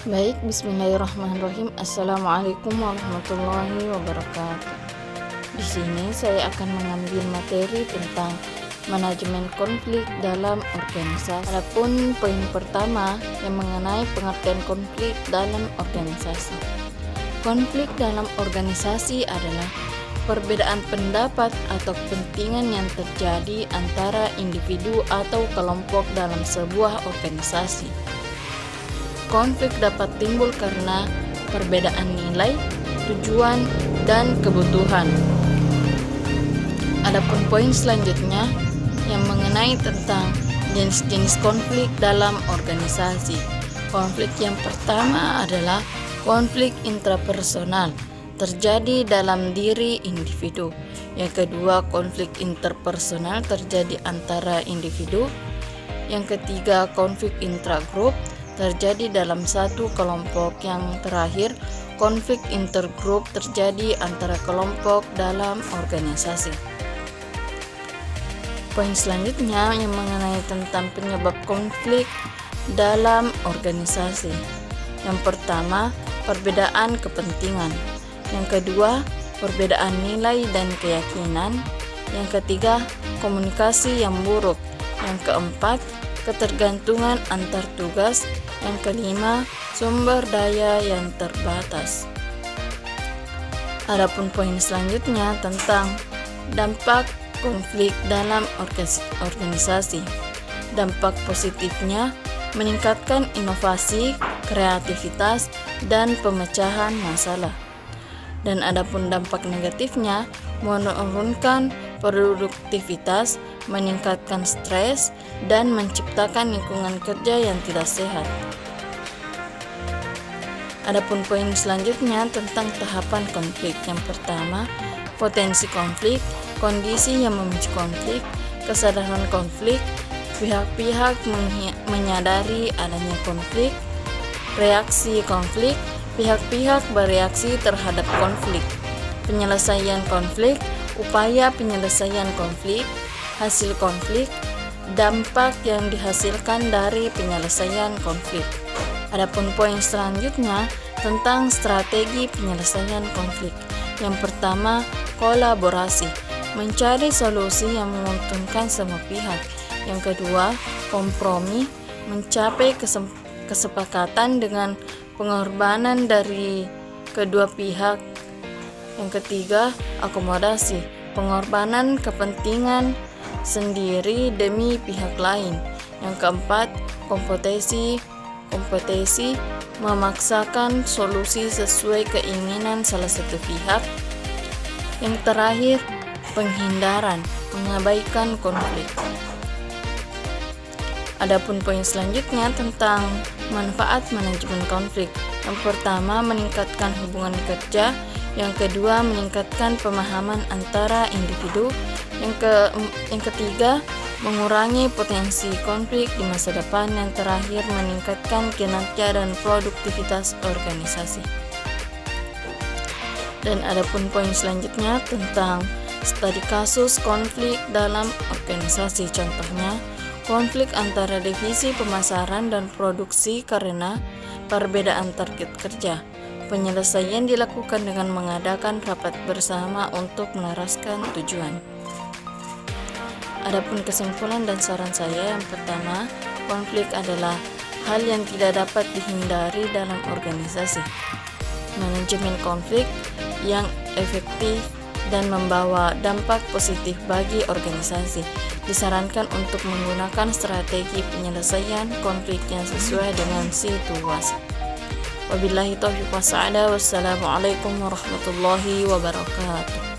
Baik, bismillahirrahmanirrahim. Assalamualaikum warahmatullahi wabarakatuh. Di sini saya akan mengambil materi tentang manajemen konflik dalam organisasi. Adapun poin pertama yang mengenai pengertian konflik dalam organisasi. Konflik dalam organisasi adalah perbedaan pendapat atau kepentingan yang terjadi antara individu atau kelompok dalam sebuah organisasi. Konflik dapat timbul karena perbedaan nilai, tujuan, dan kebutuhan. Adapun poin selanjutnya yang mengenai tentang jenis-jenis konflik dalam organisasi. Konflik yang pertama adalah konflik intrapersonal, terjadi dalam diri individu. Yang kedua, konflik interpersonal terjadi antara individu. Yang ketiga, konflik intragrup terjadi dalam satu kelompok. Yang terakhir, konflik intergrup terjadi antara kelompok dalam organisasi. Poin selanjutnya yang mengenai tentang penyebab konflik dalam organisasi. Yang pertama, perbedaan kepentingan. Yang kedua, perbedaan nilai dan keyakinan. Yang ketiga, komunikasi yang buruk. Yang keempat, ketergantungan antar tugas. Yang kelima, sumber daya yang terbatas. Adapun poin selanjutnya tentang dampak konflik dalam organisasi. Dampak positifnya meningkatkan inovasi, kreativitas, dan pemecahan masalah. Dan adapun dampak negatifnya menurunkan produktivitas, meningkatkan stres, dan menciptakan lingkungan kerja yang tidak sehat. Adapun poin selanjutnya tentang tahapan konflik. Yang pertama, potensi konflik, kondisi yang memicu konflik, kesadaran konflik, pihak-pihak menyadari adanya konflik, reaksi konflik, pihak-pihak bereaksi terhadap konflik, penyelesaian konflik, upaya penyelesaian konflik, hasil konflik, dampak yang dihasilkan dari penyelesaian konflik. Adapun poin selanjutnya tentang strategi penyelesaian konflik. Yang pertama, kolaborasi, mencari solusi yang menguntungkan semua pihak. Yang kedua, kompromi, mencapai kesepakatan dengan pengorbanan dari kedua pihak. Yang ketiga, akomodasi, pengorbanan kepentingan sendiri demi pihak lain. Yang keempat, kompetisi, memaksakan solusi sesuai keinginan salah satu pihak. Yang terakhir, penghindaran, mengabaikan konflik. Adapun poin selanjutnya tentang manfaat manajemen konflik. Yang pertama, meningkatkan hubungan kerja. Yang kedua, meningkatkan pemahaman antara individu. Yang ketiga, mengurangi potensi konflik di masa depan. Yang terakhir, meningkatkan kinerja dan produktivitas organisasi. Dan adapun poin selanjutnya tentang studi kasus konflik dalam organisasi. Contohnya, konflik antara divisi pemasaran dan produksi karena perbedaan target kerja. Penyelesaian dilakukan dengan mengadakan rapat bersama untuk melaraskan tujuan. Adapun kesimpulan dan saran saya, yang pertama, konflik adalah hal yang tidak dapat dihindari dalam organisasi. Manajemen konflik yang efektif dan membawa dampak positif bagi organisasi disarankan untuk menggunakan strategi penyelesaian konflik yang sesuai dengan situasi. Wabillahi taufiq wa sa'ada. Wassalamualaikum warahmatullahi wabarakatuh.